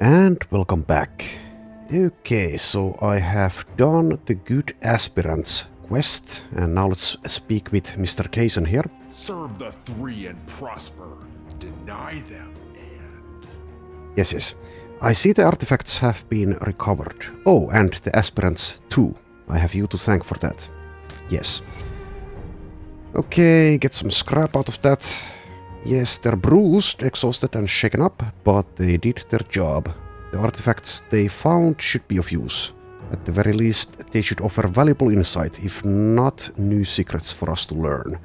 And welcome back. Okay, so I have done the good aspirants quest, and now let's speak with Mr. Kaysen here. Serve the three and prosper. Deny them and... Yes. I see the artifacts have been recovered. Oh, and the aspirants too. I have you to thank for that. Yes. Okay, get some scrap out of that. Yes, they're bruised, exhausted and shaken up, but they did their job. The artifacts they found should be of use. At the very least, they should offer valuable insight, if not new secrets for us to learn.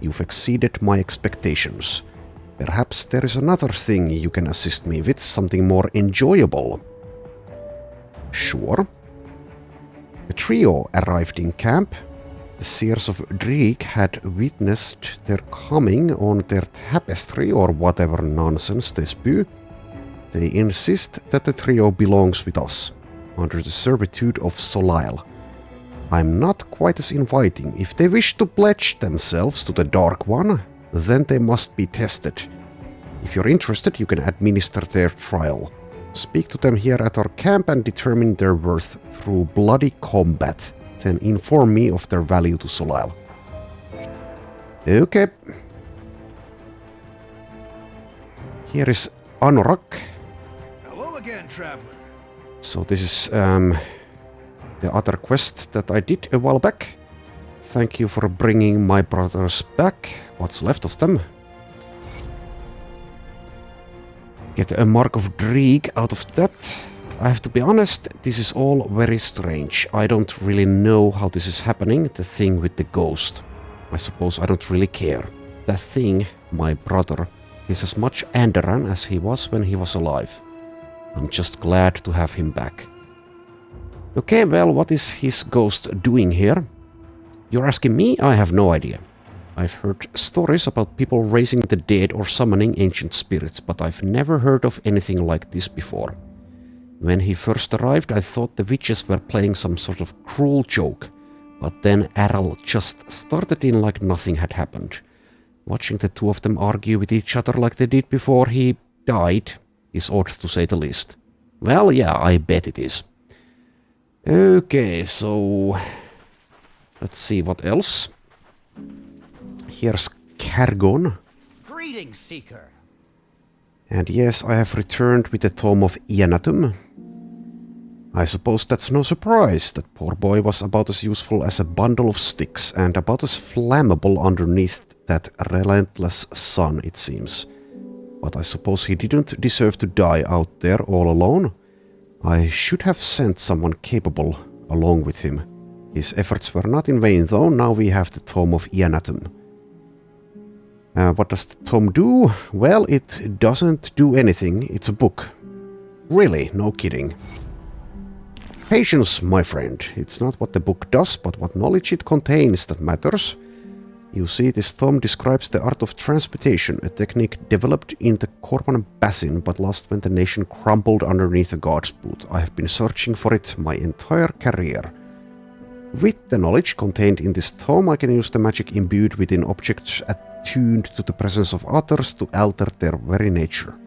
You've exceeded my expectations. Perhaps there is another thing you can assist me with, something more enjoyable. Sure. The trio arrived in camp. The seers of Dreek had witnessed their coming on their tapestry or whatever nonsense they spew. They insist that the trio belongs with us, under the servitude of Solile. I'm not quite as inviting. If they wish to pledge themselves to the Dark One, then they must be tested. If you're interested, you can administer their trial. Speak to them here at our camp and determine their worth through bloody combat. Then inform me of their value to Solile. Okay. Here is Anorak. Hello again, traveler. So this is the other quest that I did a while back. Thank you for bringing my brothers back. What's left of them? Get a mark of Dreeg out of that. I have to be honest, this is all very strange. I don't really know how this is happening, the thing with the ghost. I suppose I don't really care. That thing, my brother, is as much Anderan as he was when he was alive. I'm just glad to have him back. Okay, well, what is his ghost doing here? You're asking me? I have no idea. I've heard stories about people raising the dead or summoning ancient spirits, but I've never heard of anything like this before. When he first arrived, I thought the witches were playing some sort of cruel joke, but then Argyle just started in like nothing had happened. Watching the two of them argue with each other like they did before he died is odd to say the least. Well, yeah, I bet it is. Okay, so let's see what else. Here's Cargon. Greetings, Seeker. And yes, I have returned with the Tome of Ianatum. I suppose that's no surprise. That poor boy was about as useful as a bundle of sticks and about as flammable underneath that relentless sun, it seems. But I suppose he didn't deserve to die out there all alone. I should have sent someone capable along with him. His efforts were not in vain, though. Now we have the Tome of Ianatum. What does the tome do? Well, it doesn't do anything. It's a book. Really, no kidding. Patience, my friend. It's not what the book does, but what knowledge it contains that matters. You see, this tome describes the art of transmutation, a technique developed in the Corban Basin, but lost when the nation crumbled underneath a god's boot. I have been searching for it my entire career. With the knowledge contained in this tome, I can use the magic imbued within objects attuned to the presence of others to alter their very nature.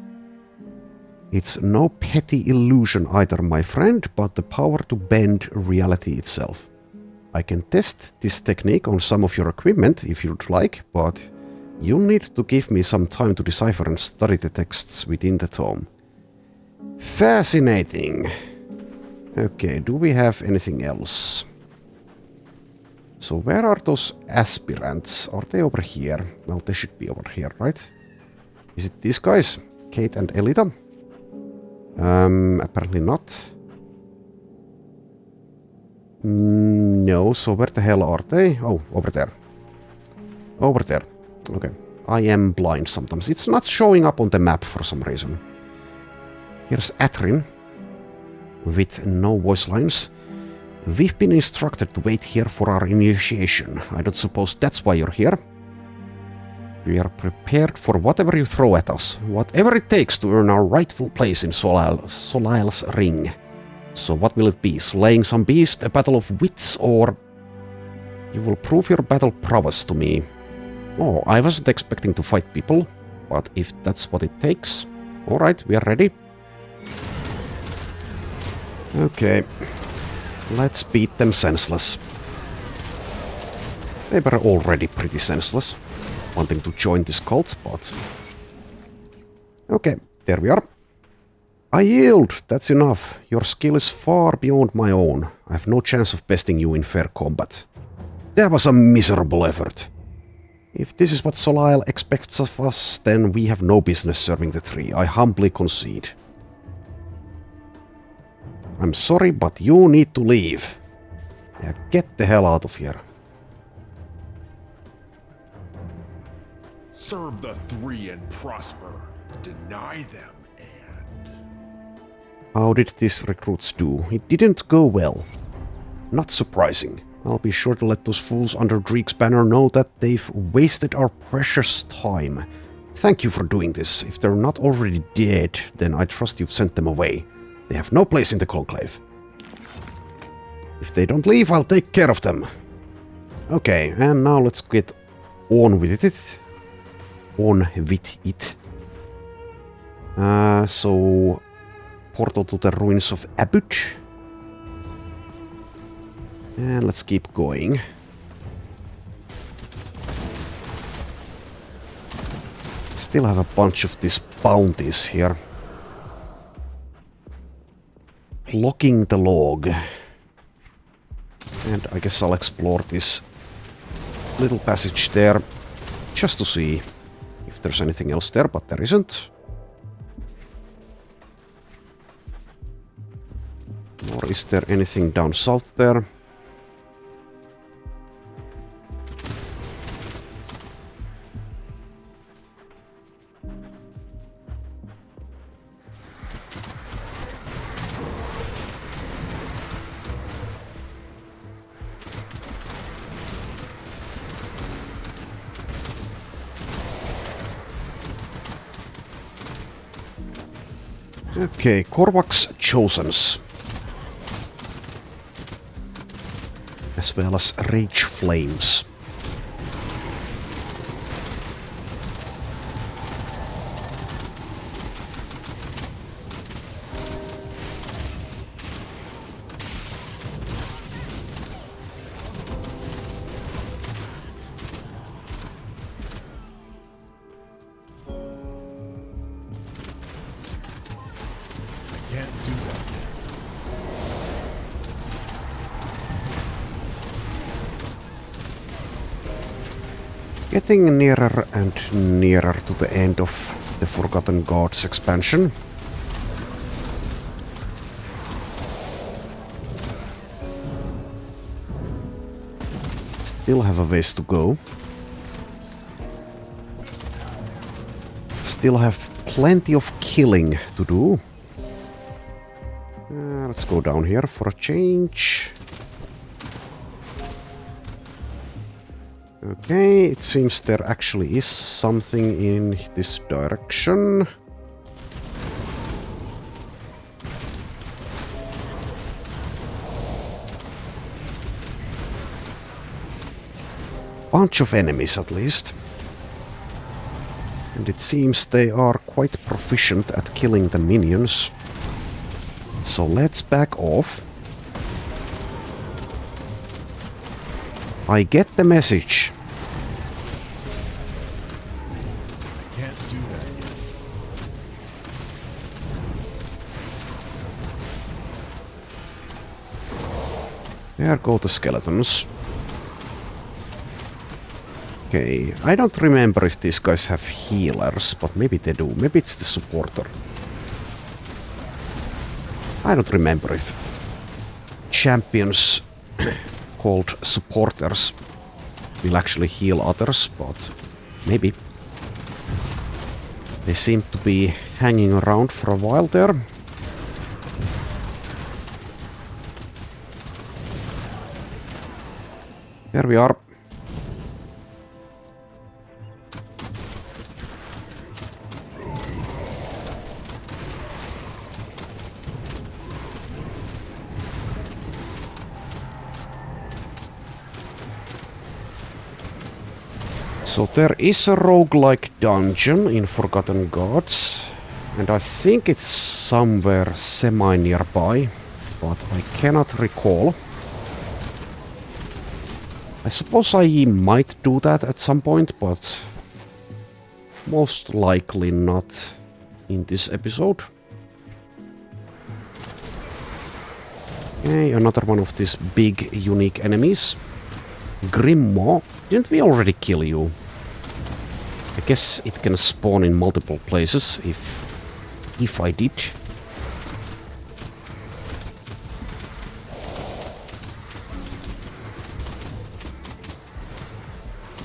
It's no petty illusion either, my friend, but the power to bend reality itself. I can test this technique on some of your equipment if you'd like, but you'll need to give me some time to decipher and study the texts within the tome. Fascinating. Okay, do we have anything else? So where are those aspirants? Are they over here? Well, they should be over here, right? Is it these guys? Kate and Elita? Apparently not. No, so where the hell are they? Oh, over there. Over there. Okay. I am blind sometimes. It's not showing up on the map for some reason. Here's Atrin. With no voice lines. We've been instructed to wait here for our initiation. I don't suppose that's why you're here. We are prepared for whatever you throw at us. Whatever it takes to earn our rightful place in Solile's ring. So what will it be? Slaying some beast? A battle of wits? Or... You will prove your battle prowess to me. Oh, I wasn't expecting to fight people. But if that's what it takes... Alright, we are ready. Okay. Let's beat them senseless. They were already pretty senseless, wanting to join this cult, but... Okay, there we are. I yield, that's enough. Your skill is far beyond my own. I have no chance of besting you in fair combat. That was a miserable effort. If this is what Solile expects of us, then we have no business serving the tree. I humbly concede. I'm sorry, but you need to leave. Yeah, get the hell out of here. Serve the three and prosper. Deny them and... How did these recruits do? It didn't go well. Not surprising. I'll be sure to let those fools under Dreek's banner know that they've wasted our precious time. Thank you for doing this. If they're not already dead, then I trust you've sent them away. They have no place in the Conclave. If they don't leave, I'll take care of them. Okay, and now let's get on with it. On with it. So... Portal to the ruins of Abud. And let's keep going. Still have a bunch of these bounties here. Locking the log. And I guess I'll explore this little passage there just to see if there's anything else there, but there isn't. Or is there anything down south there? Okay, Korvax Chosens. As well as Rage Flames. Can't do that. Getting nearer and nearer to the end of the Forgotten Gods expansion. Still have a ways to go. Still have plenty of killing to do. Let's go down here for a change. Okay, it seems there actually is something in this direction. Bunch of enemies at least. And it seems they are quite proficient at killing the minions. So let's back off. I get the message. Can't do that yet. There go the skeletons. Okay, I don't remember if these guys have healers, but maybe they do. Maybe it's the supporter. I don't remember if champions called supporters will actually heal others, but maybe. They seem to be hanging around for a while there. There we are. So there is a roguelike dungeon in Forgotten Gods, and I think it's somewhere semi-nearby. but I cannot recall. I suppose I might do that at some point, but most likely not in this episode. Okay, another one of these big, unique enemies. Grimmaw. Didn't we already kill you? I guess it can spawn in multiple places if I did.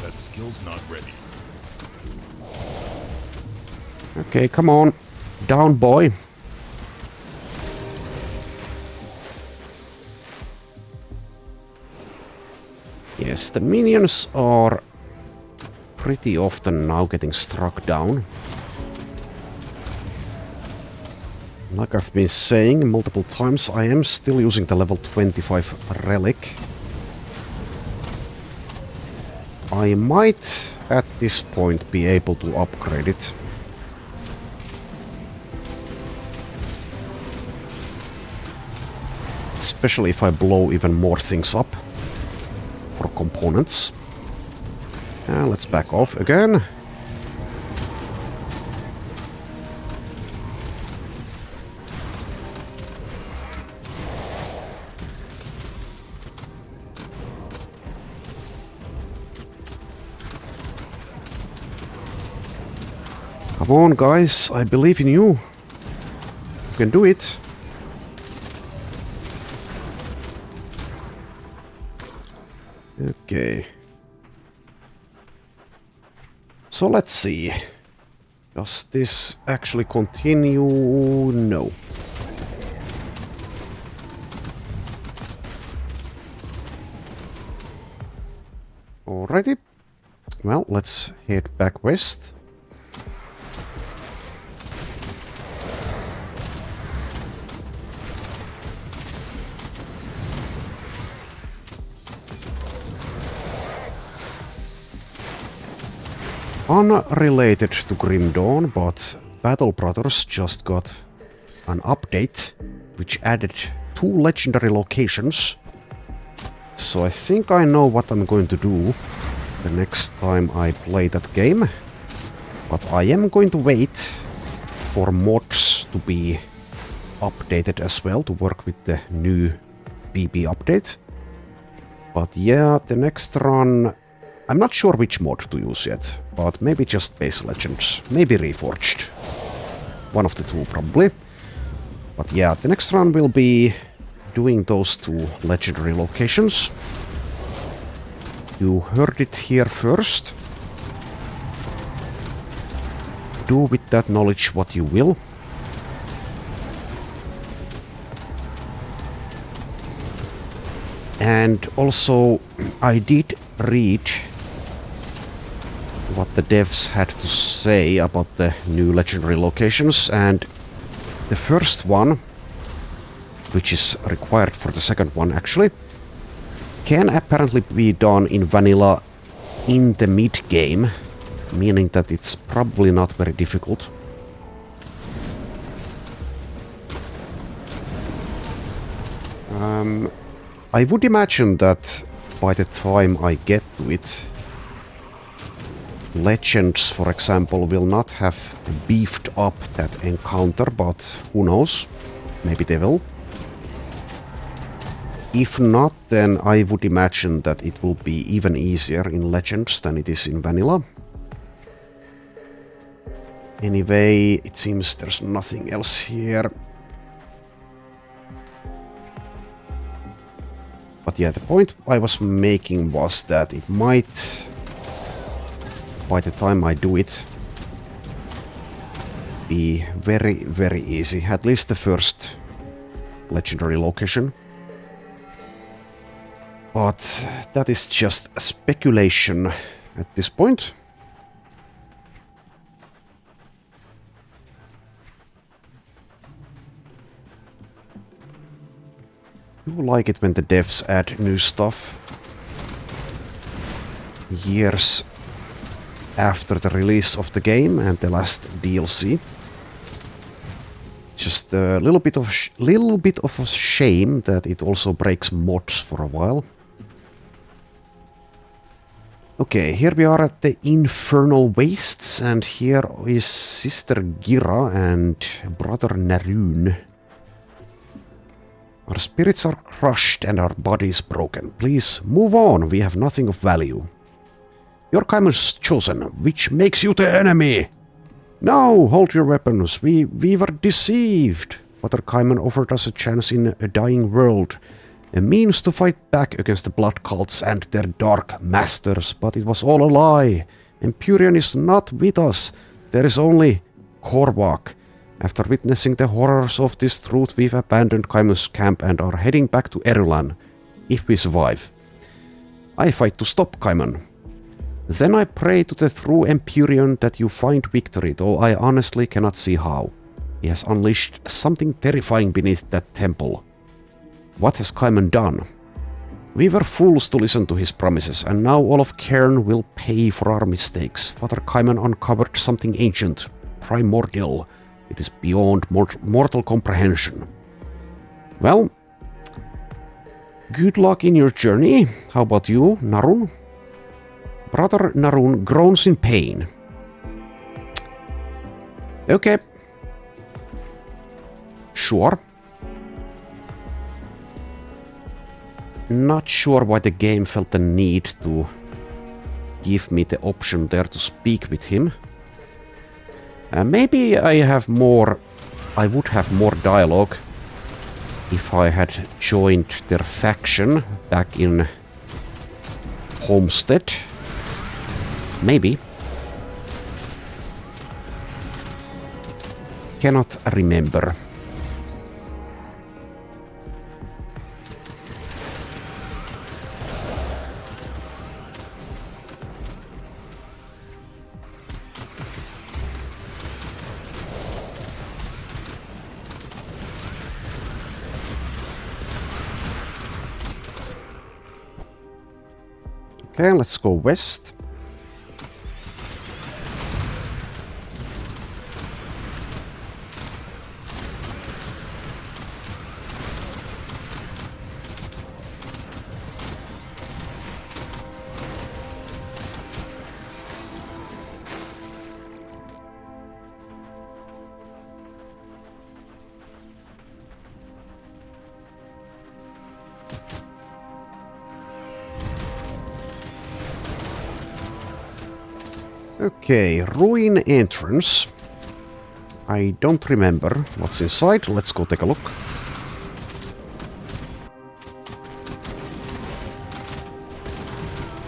That skill's not ready. Okay, come on. Down, boy. Yes, the minions are pretty often now getting struck down. Like I've been saying multiple times, I am still using the level 25 relic. I might at this point be able to upgrade it. Especially if I blow even more things up for components. And let's back off again. Come on, guys, I believe in you. You can do it. Okay. So let's see. Does this actually continue? No. Alrighty. Well, let's head back west. Unrelated to Grim Dawn, but Battle Brothers just got an update which added 2 legendary locations. So I think I know what I'm going to do the next time I play that game. But I am going to wait for mods to be updated as well to work with the new BB update. But yeah, the next run, I'm not sure which mod to use yet, but maybe just base legends, maybe reforged. One of the two probably. But yeah, the next run will be doing those 2 legendary locations. You heard it here first. Do with that knowledge what you will. And also, I did read what the devs had to say about the new legendary locations, and the first one, which is required for the second one actually, can apparently be done in vanilla in the mid-game, meaning that it's probably not very difficult. I would imagine that by the time I get to it, Legends, for example, will not have beefed up that encounter, but who knows? Maybe they will. If not, then I would imagine that it will be even easier in Legends than it is in Vanilla. Anyway, it seems there's nothing else here. But yeah, the point I was making was that it might, by the time I do it, be very, very easy. At least the first legendary location. But that is just speculation at this point. I do like it when the devs add new stuff years after the release of the game and the last DLC. Just a little bit of a shame that it also breaks mods for a while. Okay, here we are at the Infernal Wastes, and here is Sister Gira and Brother Naroon. Our spirits are crushed and our bodies broken. Please move on, we have nothing of value. Your Kaiman's chosen, which makes you the enemy. No, hold your weapons, we were deceived. Father Kaiman offered us a chance in a dying world. A means to fight back against the blood cults and their dark masters, but it was all a lie. Empyrean is not with us. There is only Korvac. After witnessing the horrors of this truth, we've abandoned Kaiman's camp and are heading back to Erulan, if we survive. I fight to stop Kaiman. Then I pray to the true Empyrean that you find victory, though I honestly cannot see how. He has unleashed something terrifying beneath that temple. What has Kaiman done? We were fools to listen to his promises, and now all of Cairn will pay for our mistakes. Father Kaiman uncovered something ancient, primordial. It is beyond mortal comprehension. Well, good luck in your journey. How about you, Naroon? Brother Naroon groans in pain. Okay. Sure. Not sure why the game felt the need to give me the option there to speak with him. Maybe I would have more dialogue if I had joined their faction back in Homestead. Maybe. Cannot remember. Okay, let's go west. Okay, ruin entrance. I don't remember what's inside. Let's go take a look.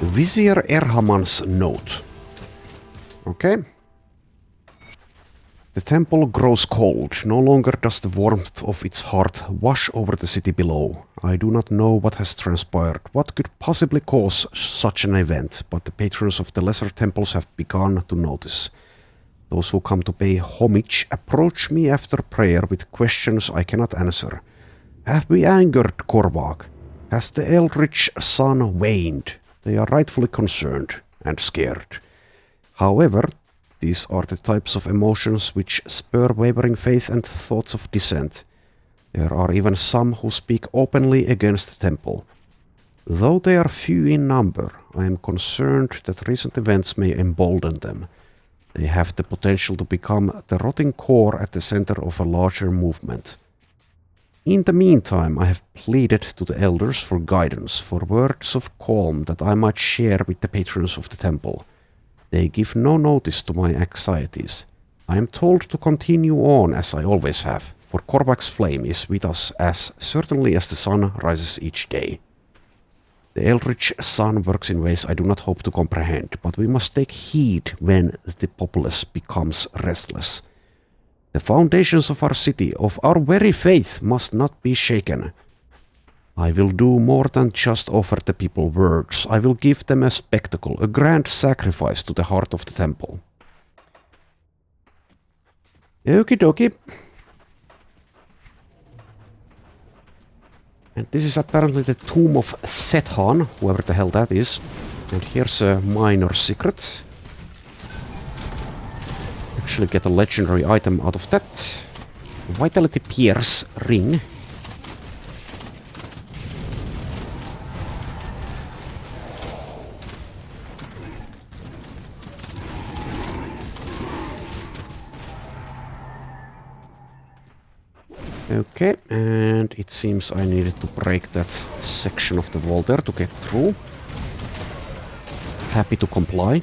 Vizier Erhaman's note. Okay. The temple grows cold. No longer does the warmth of its heart wash over the city below. I do not know what has transpired, what could possibly cause such an event, but the patrons of the lesser temples have begun to notice. Those who come to pay homage approach me after prayer with questions I cannot answer. Have we angered Korvac? Has the eldritch sun waned? They are rightfully concerned and scared. However, these are the types of emotions which spur wavering faith and thoughts of dissent. There are even some who speak openly against the temple. Though they are few in number, I am concerned that recent events may embolden them. They have the potential to become the rotting core at the center of a larger movement. In the meantime, I have pleaded to the elders for guidance, for words of calm that I might share with the patrons of the temple. They give no notice to my anxieties. I am told to continue on as I always have, for Korvac's flame is with us as certainly as the sun rises each day. The eldritch sun works in ways I do not hope to comprehend, but we must take heed when the populace becomes restless. The foundations of our city, of our very faith, must not be shaken. I will do more than just offer the people words. I will give them a spectacle, a grand sacrifice to the heart of the temple. Okie dokie. And this is apparently the tomb of Sethan, whoever the hell that is. And here's a minor secret. Actually get a legendary item out of that. Vitality Pierce ring. Okay, and it seems I needed to break that section of the wall there to get through. Happy to comply.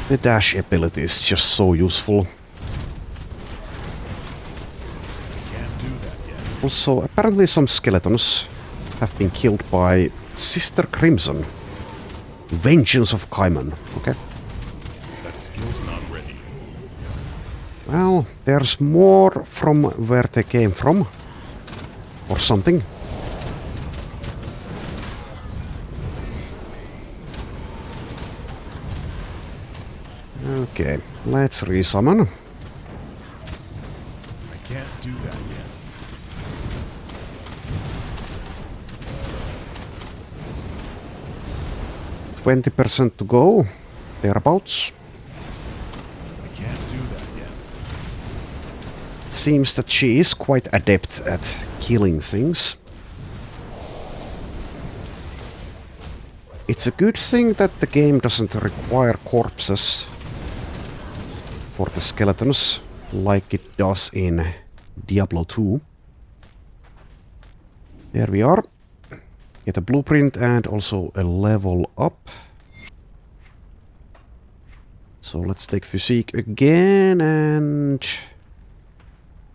The dash ability is just so useful. Also, apparently some skeletons have been killed by Sister Crimson. Vengeance of Kaiman. Okay. That skill's not ready. Well, there's more from where they came from. Or something. Okay, let's resummon. I can't do that yet. %20 to go. Thereabouts. I can't do that yet. It seems that she is quite adept at killing things. It's a good thing that the game doesn't require corpses for the skeletons, like it does in Diablo 2. There we are. Get a blueprint and also a level up. So let's take physique again and...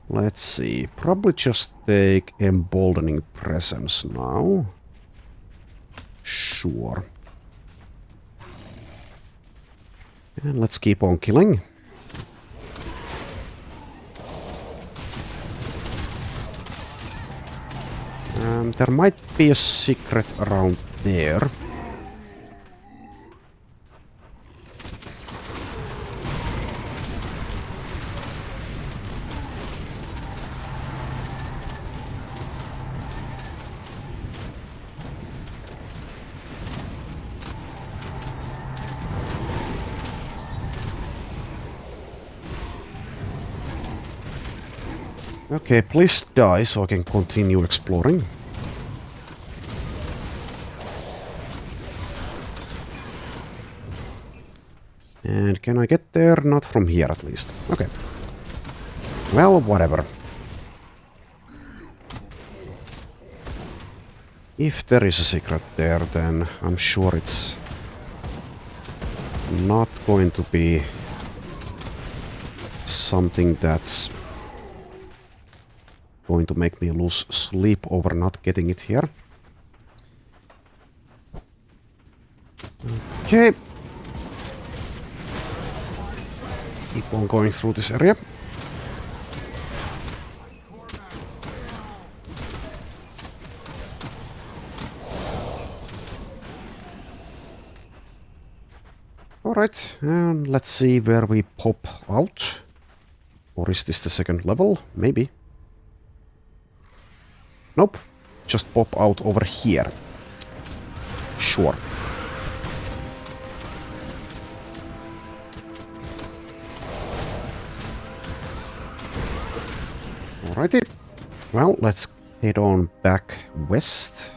let's see. Probably just take emboldening presence now. Sure. And let's keep on killing. There might be a secret around there. Okay, please die so I can continue exploring. And can I get there? Not from here, at least. Okay. Well, whatever. If there is a secret there, then I'm sure it's not going to be something that's going to make me lose sleep over not getting it here. Okay. Keep on going through this area. Alright, and let's see where we pop out. Or is this the second level? Maybe. Nope. Just pop out over here. Sure. Alrighty. Well, let's head on back west.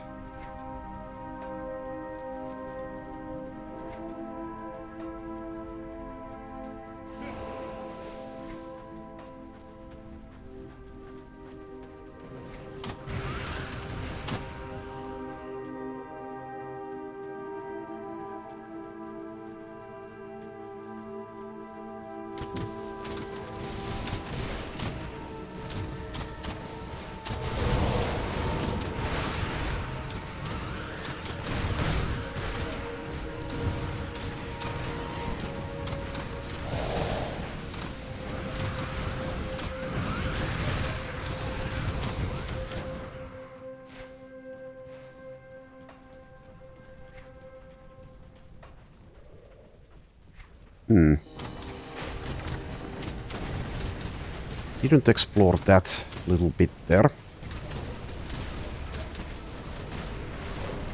Didn't explore that little bit there.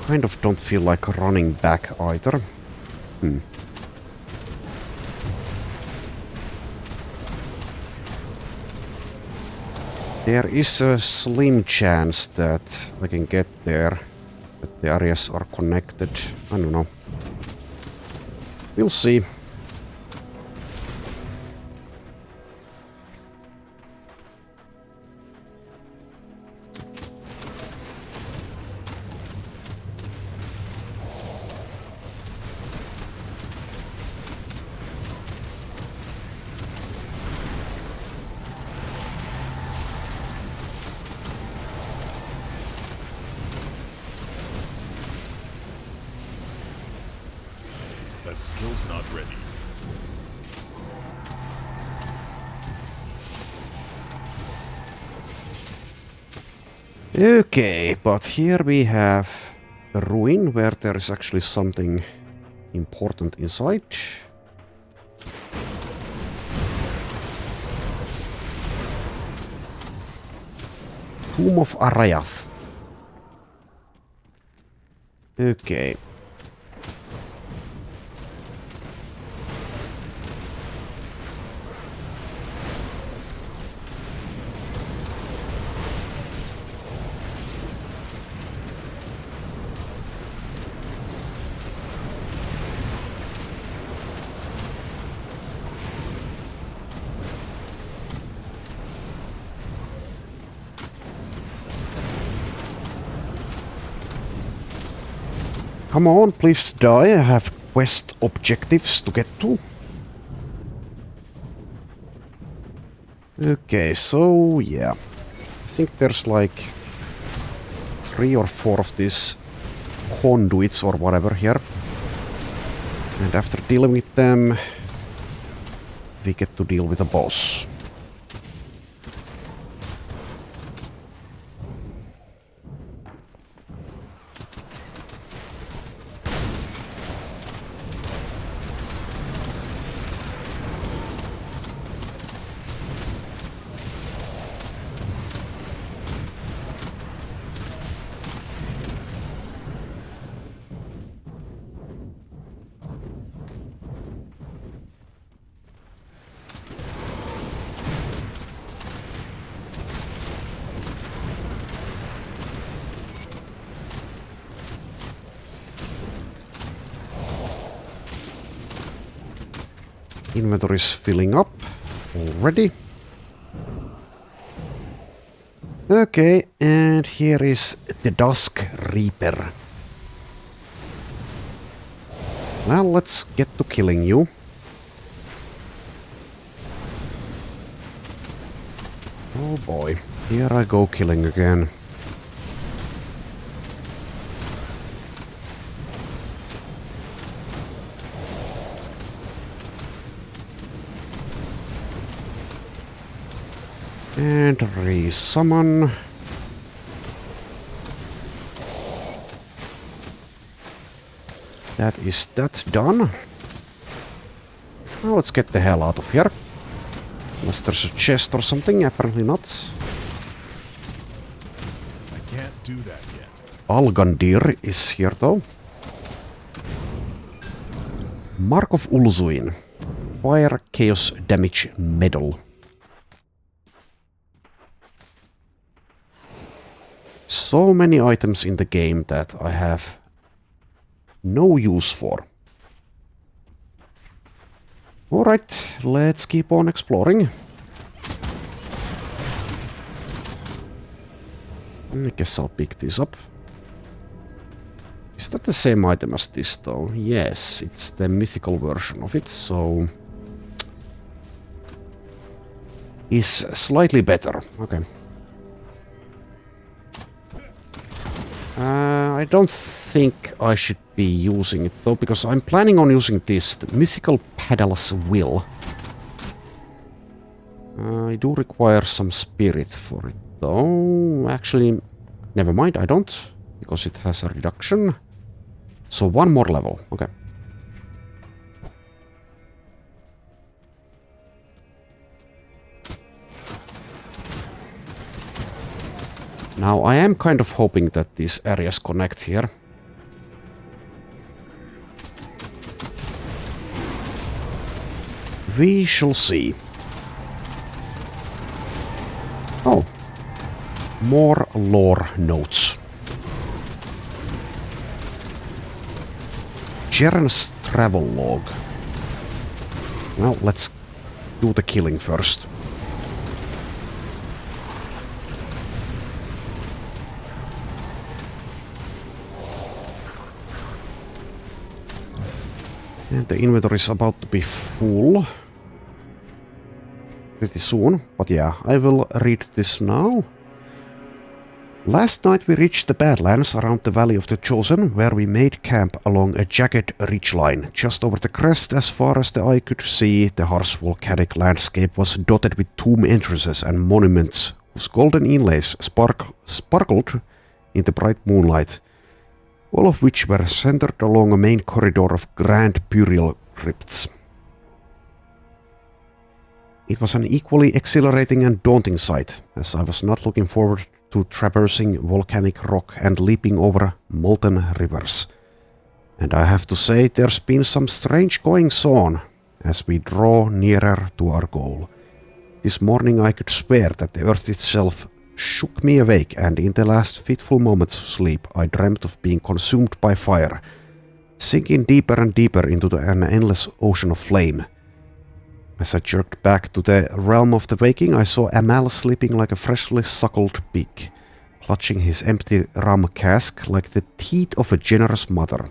Kind of don't feel like running back either. There is a slim chance that I can get there, but the areas are connected. I don't know. We'll see. That skill's not ready. Okay, but here we have a ruin where there is actually something important inside. Tomb of Arayath. Okay. Come on, please die. I have quest objectives to get to. Okay, so yeah. I think there's like 3 or 4 of these conduits or whatever here. And after dealing with them, we get to deal with the boss. Inventory is filling up already. Okay, and here is the Dusk Reaper. Well, let's get to killing you. Oh boy, here I go killing again. And resummon. That is that done. Now let's get the hell out of here. Unless there's a chest or something, apparently not. I can't do that yet. Algandir is here though. Mark of Ulzuin. Fire Chaos Damage Medal. So many items in the game that I have no use for. Alright, let's keep on exploring. I guess I'll pick this up. Is that the same item as this though? Yes, it's the mythical version of it, so... is slightly better. Okay. I don't think I should be using it though, because I'm planning on using this, the Mythical Paddle's Will. I do require some spirit for it though. Actually, never mind, I don't, because it has a reduction. So 1 more level, okay. Now I am kind of hoping that these areas connect here. We shall see. Oh. More lore notes. Jaren's travel log. Well, let's do the killing first. And the inventory is about to be full. Pretty soon, but yeah, I will read this now. Last night we reached the Badlands around the Valley of the Chosen, where we made camp along a jagged ridgeline. Just over the crest, as far as the eye could see, the harsh volcanic landscape was dotted with tomb entrances and monuments, whose golden inlays sparkled in the bright moonlight, all of which were centered along a main corridor of grand burial crypts. It was an equally exhilarating and daunting sight, as I was not looking forward to traversing volcanic rock and leaping over molten rivers. And I have to say, there's been some strange goings on as we draw nearer to our goal. This morning I could swear that the earth itself shook me awake, and in the last fitful moments of sleep I dreamt of being consumed by fire, sinking deeper and deeper into an endless ocean of flame. As I jerked back to the realm of the waking, I saw Amal sleeping like a freshly suckled pig, clutching his empty rum cask like the teeth of a generous mother.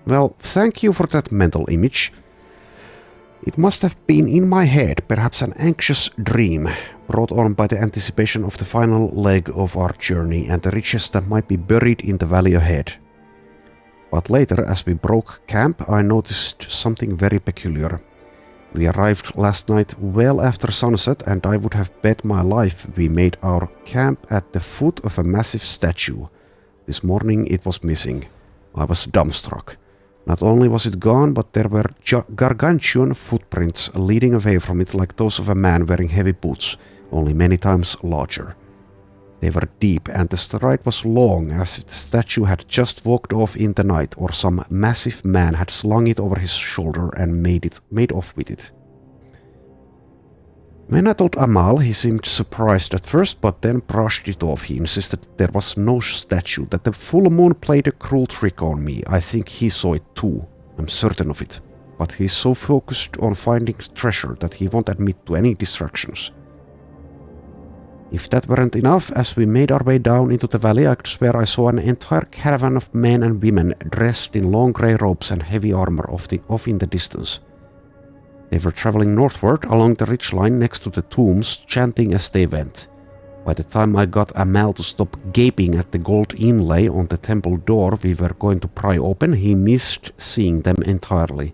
Well, thank you for that mental image. It must have been in my head, perhaps an anxious dream, brought on by the anticipation of the final leg of our journey and the riches that might be buried in the valley ahead. But later, as we broke camp, I noticed something very peculiar. We arrived last night well after sunset, and I would have bet my life we made our camp at the foot of a massive statue. This morning it was missing. I was dumbstruck. Not only was it gone, but there were gargantuan footprints leading away from it like those of a man wearing heavy boots, only many times larger. They were deep, and the stride was long, as if the statue had just walked off in the night, or some massive man had slung it over his shoulder and made off with it. When I told Amal, he seemed surprised at first, but then brushed it off. He insisted there was no statue, that the full moon played a cruel trick on me. I think he saw it too. I'm certain of it. But he's so focused on finding treasure that he won't admit to any distractions. If that weren't enough, as we made our way down into the valley, I could swear I saw an entire caravan of men and women dressed in long grey robes and heavy armor off in the distance. They were traveling northward along the ridgeline next to the tombs, chanting as they went. By the time I got Amal to stop gaping at the gold inlay on the temple door we were going to pry open, he missed seeing them entirely.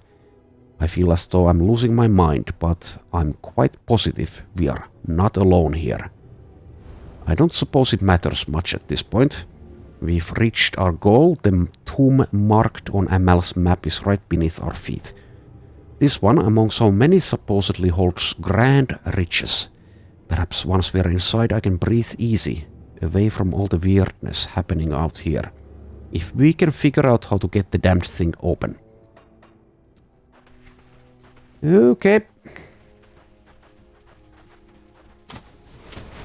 I feel as though I'm losing my mind, but I'm quite positive we are not alone here. I don't suppose it matters much at this point. We've reached our goal. The tomb marked on Amal's map is right beneath our feet. This one, among so many, supposedly holds grand riches. Perhaps once we're inside I can breathe easy, away from all the weirdness happening out here. If we can figure out how to get the damned thing open. Okay.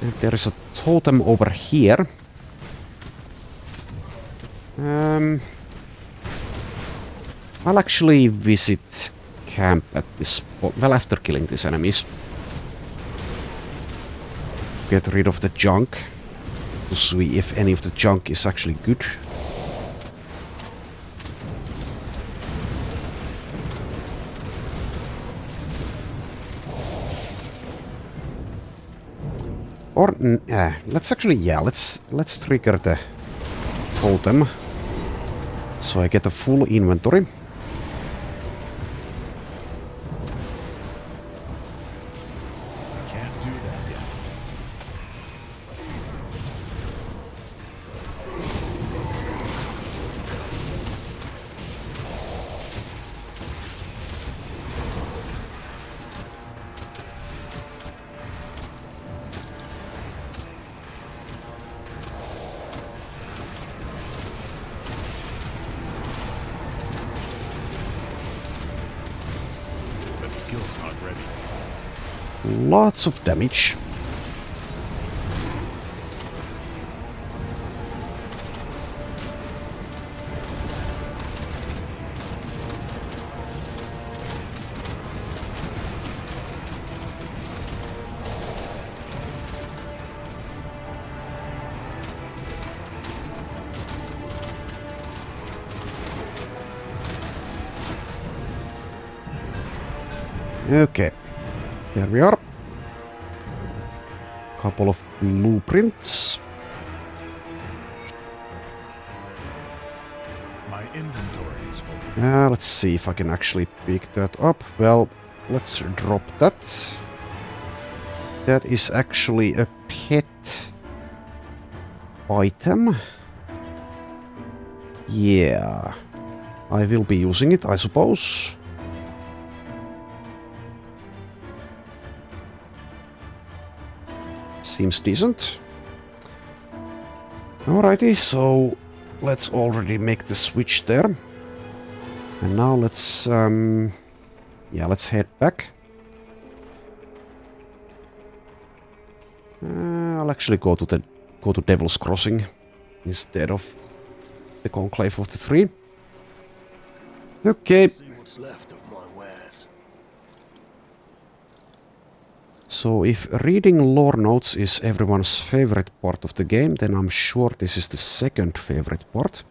And there is a totem over here. I'll actually visit camp at this spot. Well, after killing these enemies. Get rid of the junk. To see if any of the junk is actually good. Or let's actually, let's trigger the totem, so I get a full inventory. I can't do that yet. Still not ready. Lots of damage. Okay, here we are. Couple of blueprints. My inventory is full. Let's see if I can actually pick that up. Well, let's drop that. That is actually a pet item. Yeah, I will be using it, I suppose. Seems decent. Alrighty, so let's already make the switch there. And now let's let's head back. I'll actually go to Devil's Crossing instead of the Conclave of the Three. Okay. See what's left of my wares. So if reading lore notes is everyone's favorite part of the game, then I'm sure this is the second favorite part.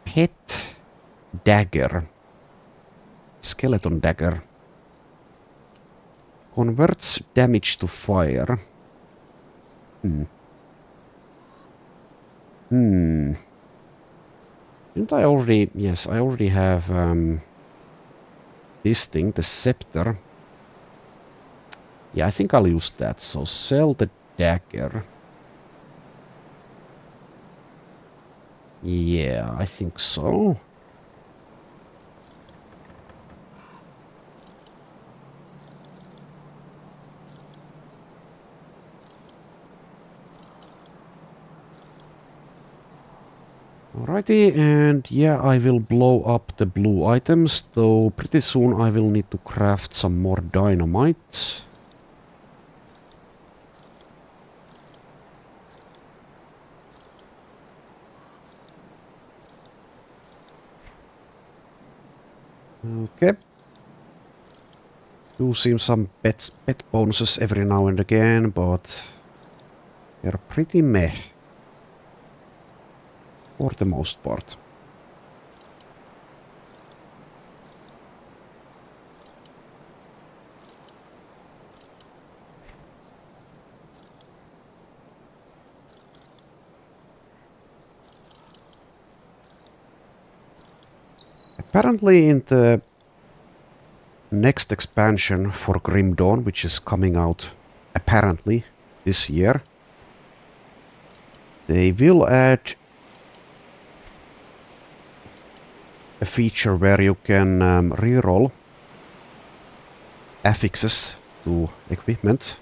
Pet dagger. Skeleton dagger. Converts damage to fire. Didn't I already... Yes, I already have this thing, the scepter. Yeah, I think I'll use that. So sell the dagger. Yeah, I think so. Alrighty, and yeah, I will blow up the blue items, though pretty soon I will need to craft some more dynamite. Okay. Do seem some pet bonuses every now and again, but they're pretty meh. For the most part. Apparently in the next expansion for Grim Dawn, which is coming out apparently this year, they will add a feature where you can reroll affixes to equipment.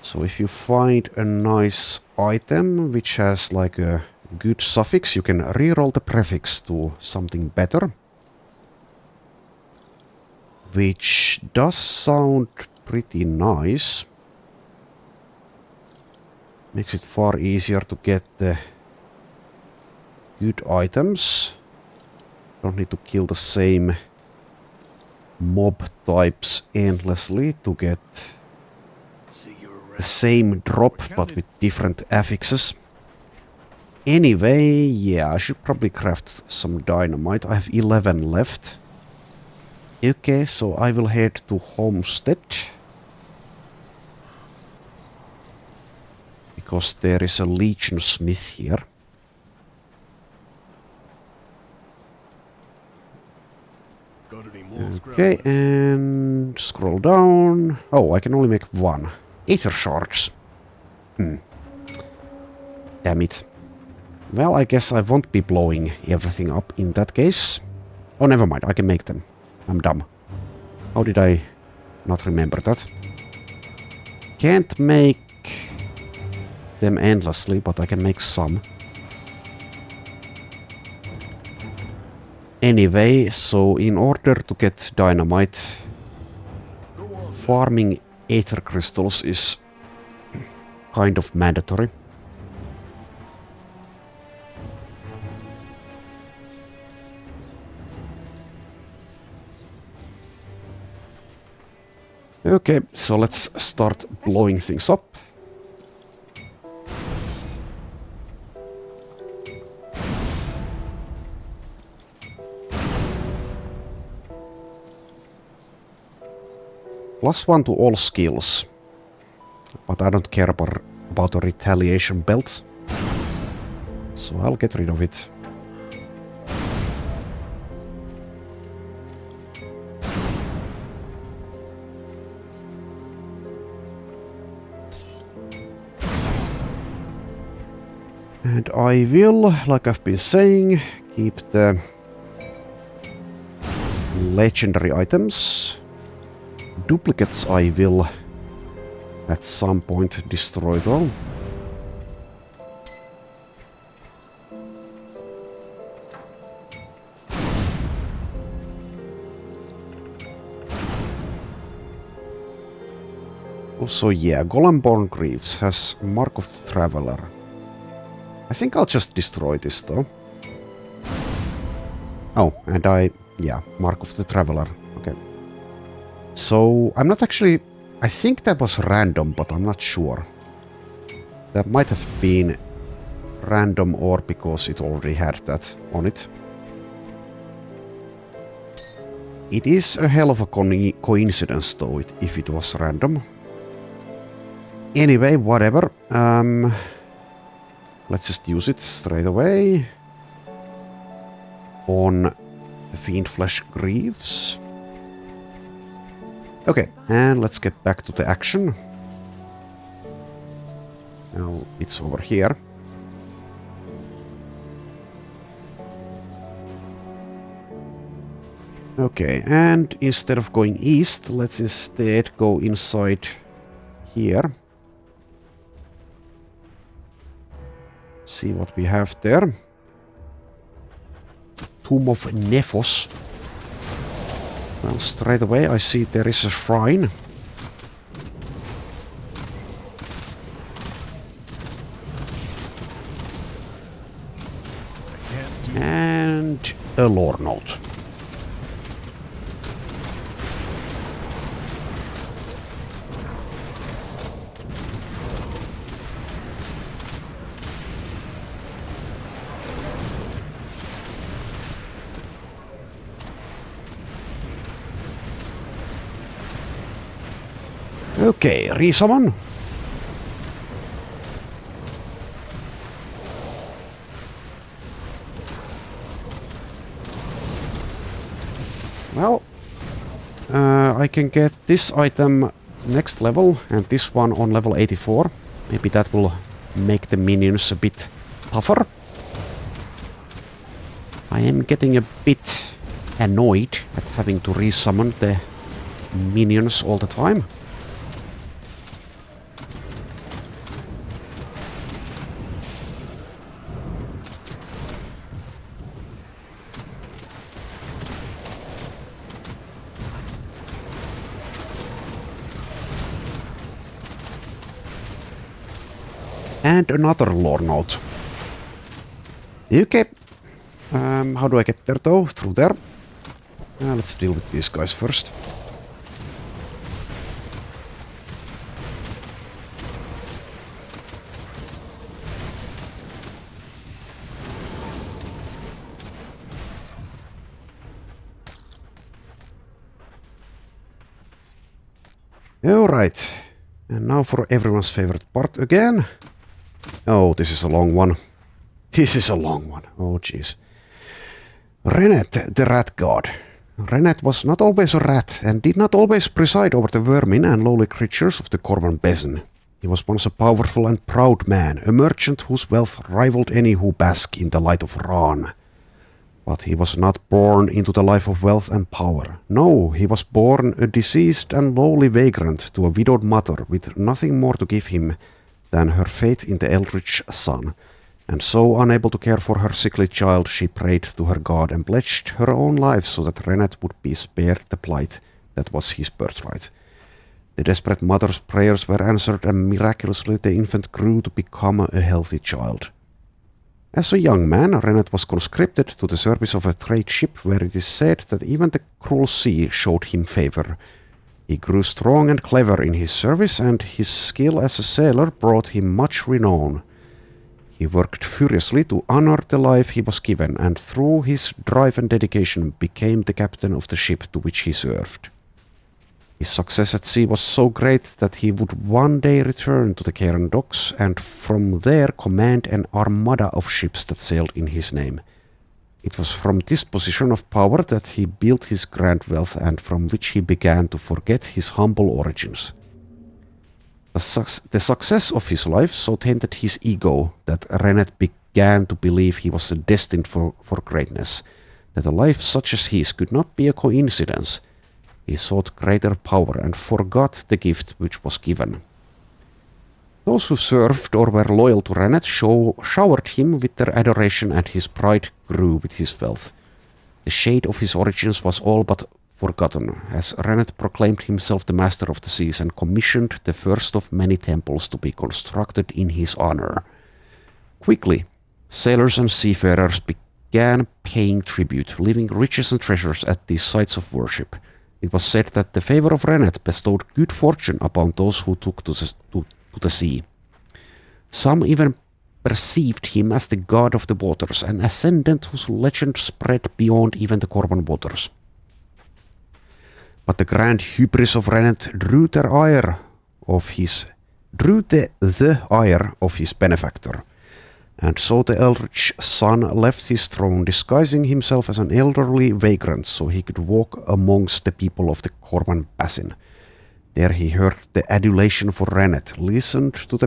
So if you find a nice item which has like a good suffix, you can reroll the prefix to something better. Which does sound pretty nice. Makes it far easier to get the good items. Don't need to kill the same mob types endlessly to get the same drop, but with different affixes. Anyway, yeah, I should probably craft some dynamite. I have 11 left. Okay, so I will head to Homestead. Because there is a Legion Smith here. Okay, and scroll down. Oh, I can only make one. Aether shards. Damn it. Well, I guess I won't be blowing everything up in that case. Oh, never mind. I can make them. I'm dumb. How did I not remember that? Can't make them endlessly, but I can make some. Anyway, so in order to get dynamite, farming aether crystals is kind of mandatory. Okay, so let's start blowing things up. +1 to all skills. But I don't care about the retaliation belt. So I'll get rid of it. And I will, like I've been saying, keep the legendary items. Duplicates I will at some point destroy though. Also, yeah, Golemborn Greaves has Mark of the Traveler. I think I'll just destroy this though. Oh, and yeah, Mark of the Traveler. Okay. So, I'm not actually... I think that was random, but I'm not sure. That might have been random or because it already had that on it. It is a hell of a coincidence though, if it was random. Anyway, whatever. Let's just use it straight away. On the Fiend Flesh Greaves. Okay, and let's get back to the action. Now it's over here. Okay, and instead of going east, let's instead go inside here. See what we have there. Tomb of Nephos. Well, straight away I see there is a shrine. And a lore note. Okay, resummon. Well, I can get this item next level and this one on level 84. Maybe that will make the minions a bit tougher. I am getting a bit annoyed at having to resummon the minions all the time. And another lore note. Okay. How do I get there though? Through there. Let's deal with these guys first. Alright. And now for everyone's favorite part again. Oh, this is a long one. This is a long one. Oh, jeez. Renet, the rat god. Renet was not always a rat, and did not always preside over the vermin and lowly creatures of the Corvan Basin. He was once a powerful and proud man, a merchant whose wealth rivaled any who bask in the light of Ran. But he was not born into the life of wealth and power. No, he was born a diseased and lowly vagrant to a widowed mother with nothing more to give him than her faith in the eldritch sun. And so, unable to care for her sickly child, she prayed to her god and pledged her own life so that Rennet would be spared the plight that was his birthright. The desperate mother's prayers were answered, and miraculously the infant grew to become a healthy child. As a young man, Rennet was conscripted to the service of a trade ship where it is said that even the cruel sea showed him favor. He grew strong and clever in his service, and his skill as a sailor brought him much renown. He worked furiously to honor the life he was given, and through his drive and dedication became the captain of the ship to which he served. His success at sea was so great that he would one day return to the Cairn docks and from there command an armada of ships that sailed in his name. It was from this position of power that he built his grand wealth and from which he began to forget his humble origins. The success of his life so tainted his ego that Rennet began to believe he was destined for greatness, that a life such as his could not be a coincidence. He sought greater power and forgot the gift which was given. Those who served or were loyal to Rennet showered him with their adoration, and his pride grew with his wealth. The shade of his origins was all but forgotten, as Rennet proclaimed himself the master of the seas and commissioned the first of many temples to be constructed in his honor. Quickly, sailors and seafarers began paying tribute, leaving riches and treasures at these sites of worship. It was said that the favor of Rennet bestowed good fortune upon those who took to the sea. Some even perceived him as the god of the waters, an ascendant whose legend spread beyond even the Corban waters. But the grand hubris of Rennet drew the ire of his benefactor. And so the eldritch son left his throne, disguising himself as an elderly vagrant so he could walk amongst the people of the Corban Basin. There he heard the adulation for Rennet, listened to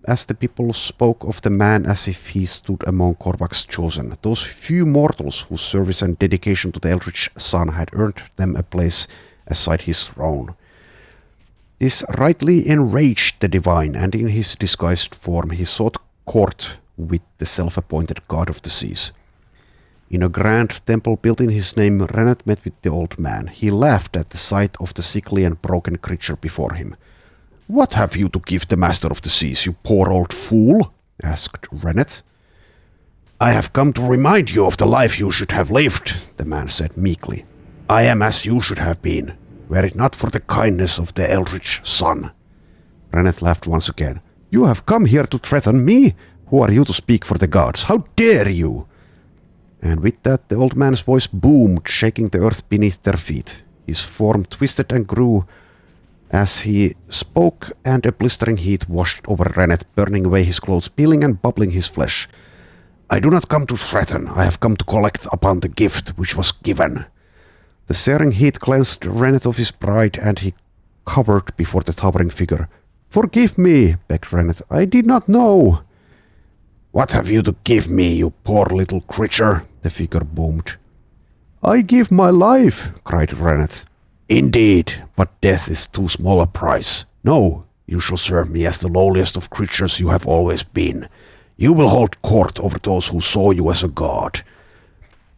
as the people spoke of the man as if he stood among Korvac's chosen, those few mortals whose service and dedication to the eldritch son had earned them a place aside his throne. This rightly enraged the divine, and in his disguised form he sought court with the self-appointed god of the seas. In a grand temple built in his name, Rennet met with the old man. He laughed at the sight of the sickly and broken creature before him. "What have you to give the master of the seas, you poor old fool?" asked Rennet. "I have come to remind you of the life you should have lived," the man said meekly. "I am as you should have been, were it not for the kindness of the eldritch son." Rennet laughed once again. "You have come here to threaten me? Who are you to speak for the gods? How dare you?" And with that the old man's voice boomed, shaking the earth beneath their feet. His form twisted and grew as he spoke, and a blistering heat washed over Rennet, burning away his clothes, peeling and bubbling his flesh. "I do not come to threaten, I have come to collect upon the gift which was given." The searing heat cleansed Rennet of his pride, and he cowered before the towering figure. "Forgive me," begged Rennet. "I did not know." "What have you to give me, you poor little creature?" the figure boomed. "I give my life," cried Rennet. "Indeed, but death is too small a price. No, you shall serve me as the lowliest of creatures you have always been. You will hold court over those who saw you as a god."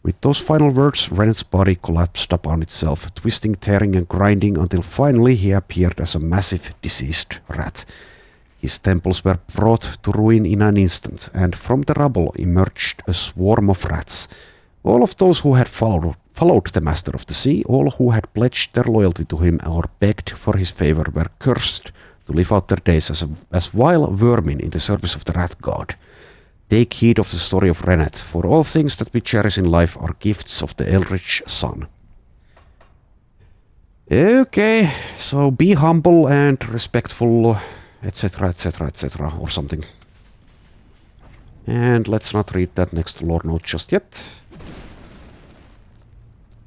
With those final words, Rennet's body collapsed upon itself, twisting, tearing and grinding until finally he appeared as a massive, diseased rat. His temples were brought to ruin in an instant, and from the rubble emerged a swarm of rats. All of those who had followed the Master of the Sea, all who had pledged their loyalty to him or begged for his favor, were cursed to live out their days as vile vermin in the service of the rat god. Take heed of the story of Rennet, for all things that we cherish in life are gifts of the Eldritch Sun. Okay, so be humble and respectful, etc., etc., etc., or something. And let's not read that next lore note just yet.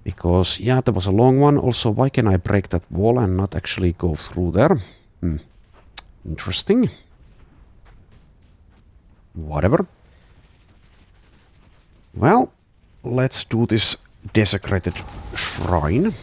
Because, yeah, that was a long one. Also, why can I break that wall and not actually go through there? Interesting. Whatever. Well, let's do this desecrated shrine.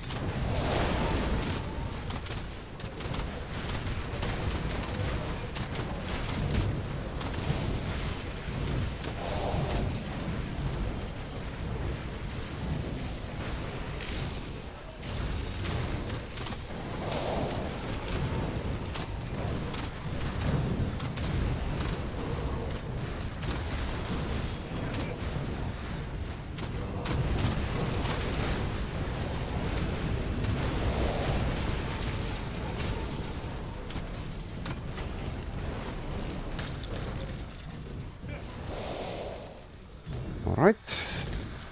Alright.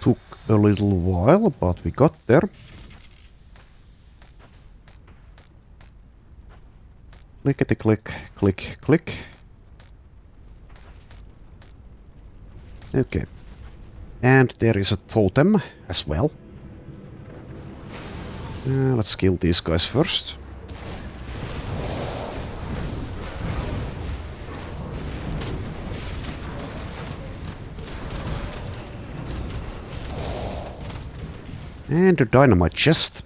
Took a little while, but we got there. Clickety click, click, click. Okay. And there is a totem as well. Let's kill these guys first. And a dynamite chest.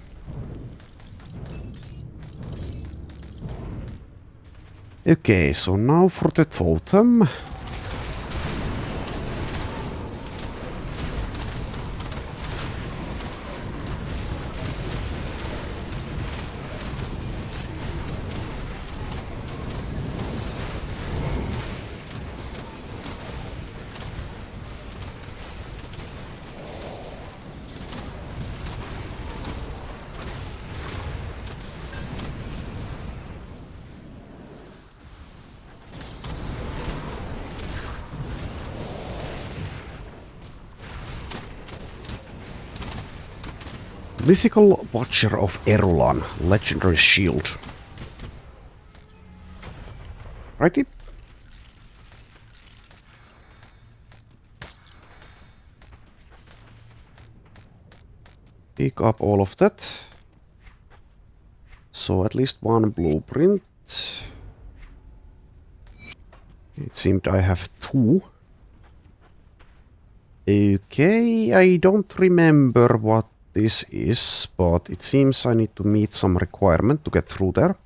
Okay, so now for the totem. Mythical Watcher of Erulan, Legendary Shield. Righty. Pick up all of that. So at least one blueprint. It seemed I have two. Okay, I don't remember what this is, but it seems I need to meet some requirement to get through there.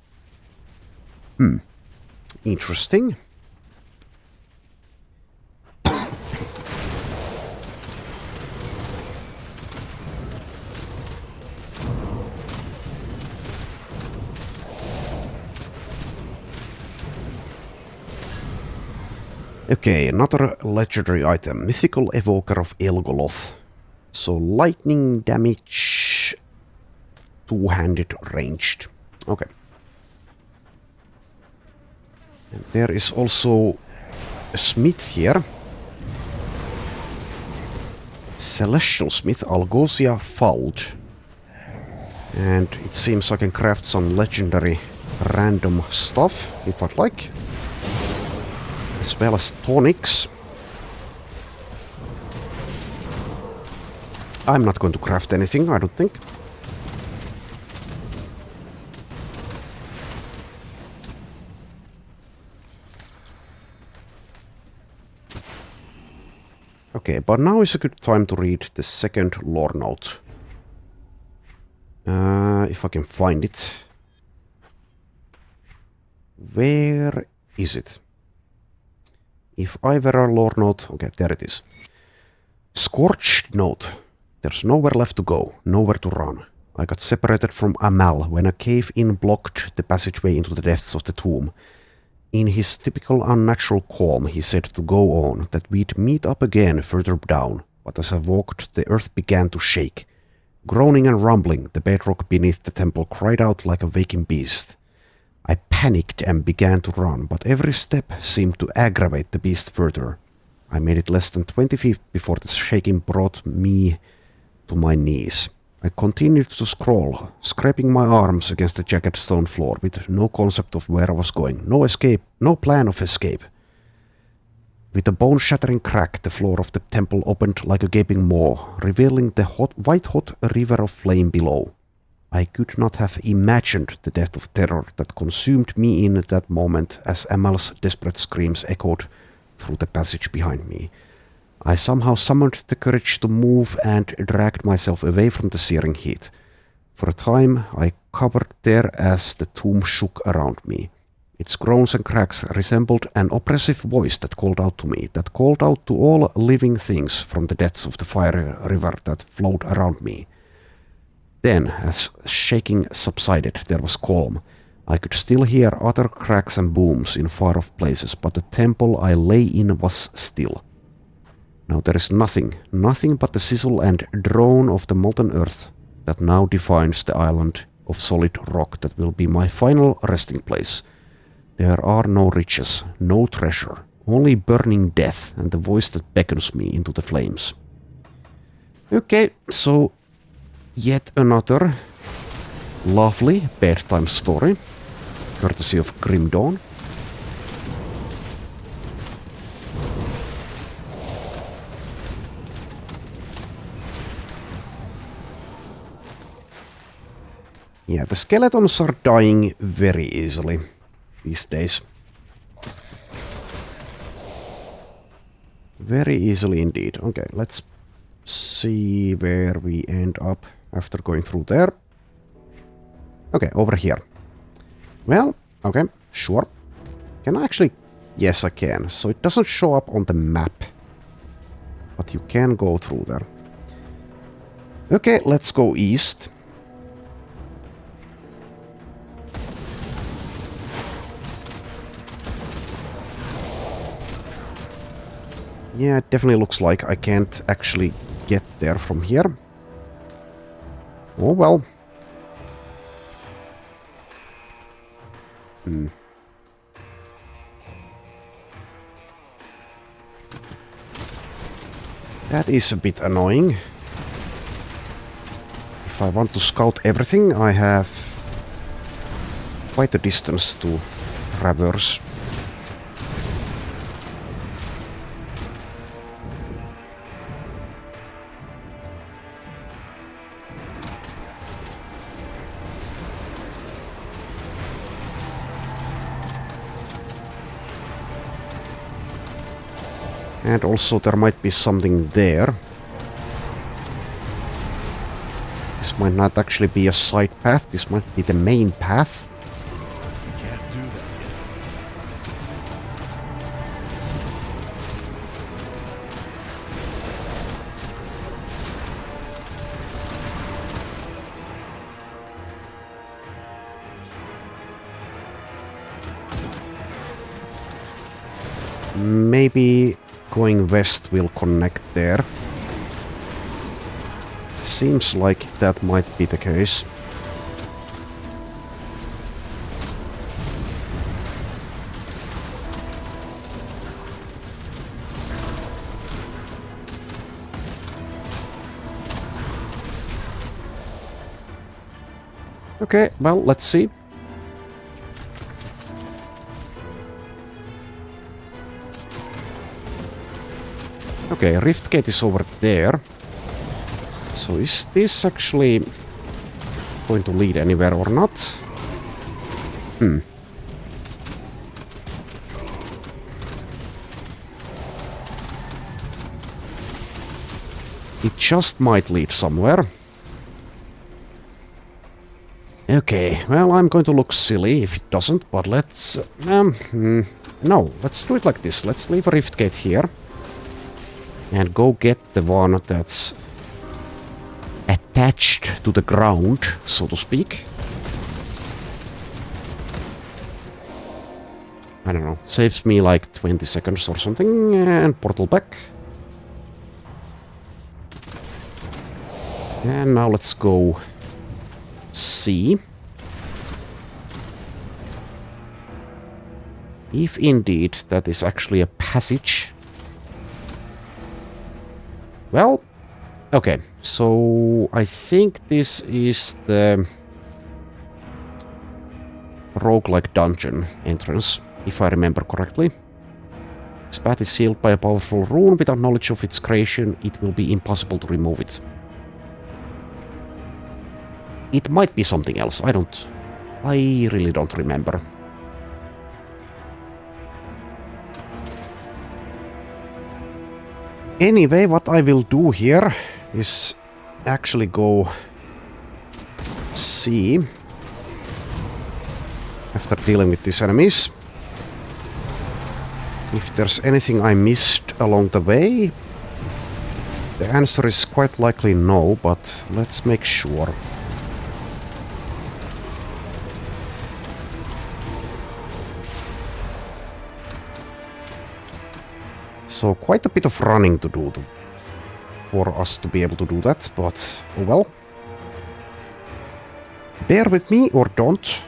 Interesting. Okay, another legendary item. Mythical Evoker of Elgoloth. So lightning damage, two-handed ranged. Okay. And there is also a smith here. Celestial Smith, Algosia Falge. And it seems I can craft some legendary random stuff, if I'd like. As well as tonics. I'm not going to craft anything, I don't think. Okay, but now is a good time to read the second lore note. If I can find it. Where is it? If I were a lore note... Okay, there it is. Scorched note. There's nowhere left to go, nowhere to run. I got separated from Amal when a cave-in blocked the passageway into the depths of the tomb. In his typical unnatural calm, he said to go on, that we'd meet up again further down, but as I walked, the earth began to shake. Groaning and rumbling, the bedrock beneath the temple cried out like a waking beast. I panicked and began to run, but every step seemed to aggravate the beast further. I made it less than 20 feet before the shaking brought me to my knees. I continued to scroll, scraping my arms against the jagged stone floor with no concept of where I was going, no escape, no plan of escape. With a bone-shattering crack, the floor of the temple opened like a gaping maw, revealing the white-hot river of flame below. I could not have imagined the depth of terror that consumed me in that moment as Amal's desperate screams echoed through the passage behind me. I somehow summoned the courage to move and dragged myself away from the searing heat. For a time, I cowered there as the tomb shook around me. Its groans and cracks resembled an oppressive voice that called out to me, that called out to all living things from the depths of the fiery river that flowed around me. Then, as shaking subsided, there was calm. I could still hear other cracks and booms in far-off places, but the temple I lay in was still. Now there is nothing but the sizzle and drone of the molten earth that now defines the island of solid rock that will be my final resting place. There are no riches, no treasure, Only burning death and the voice that beckons me into the flames. Okay, so yet another lovely bedtime story, courtesy of Grim Dawn. Yeah, the skeletons are dying very easily these days. Very easily indeed. Okay, let's see where we end up after going through there. Okay, over here. Well, okay, sure. Can I actually... Yes, I can. So it doesn't show up on the map. But you can go through there. Okay, let's go east. Yeah, it definitely looks like I can't actually get there from here. Oh well. That is a bit annoying. If I want to scout everything, I have quite a distance to traverse. And also there might be something there. This might not actually be a side path, this might be the main path. You can't do that Maybe going west will connect there. Seems like that might be the case. Okay, well, let's see. Okay, Rift Gate is over there. So is this actually going to lead anywhere or not? It just might lead somewhere. Okay, well, I'm going to look silly if it doesn't, but let's... no, let's do it like this. Let's leave a Rift Gate here. And go get the one that's attached to the ground, so to speak. I don't know, saves me like 20 seconds or something, and portal back. And now let's go see if indeed that is actually a passage. Well, okay, so I think this is the roguelike dungeon entrance, if I remember correctly. This path is sealed by a powerful rune. Without knowledge of its creation, it will be impossible to remove it. It might be something else, I really don't remember. Anyway, what I will do here is actually go see, after dealing with these enemies, if there's anything I missed along the way. The answer is quite likely no, but let's make sure. So quite a bit of running to do for us to be able to do that, but oh well. Bear with me or don't.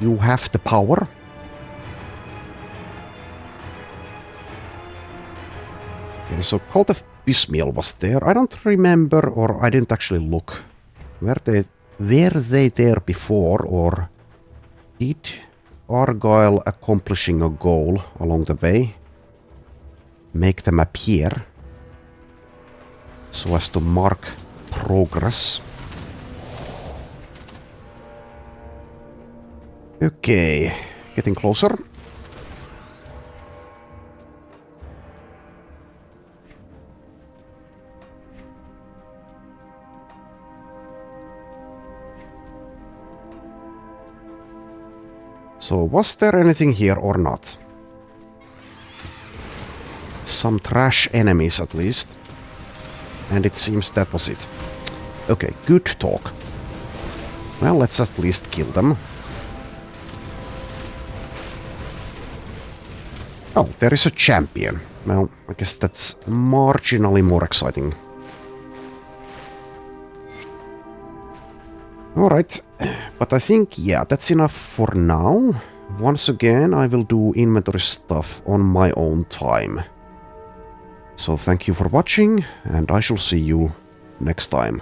You have the power. Okay, so Cult of Bismiel was there. I don't remember, or I didn't actually look. Were they there before, or did Argyle accomplishing a goal along the way make them appear so as to mark progress? Okay, getting closer. So, was there anything here or not? Some trash enemies at least. And it seems that was it. Okay, good talk. Well, let's at least kill them. Oh, there is a champion. Well, I guess that's marginally more exciting. Alright, but I think, yeah, that's enough for now. Once again, I will do inventory stuff on my own time. So thank you for watching, and I shall see you next time.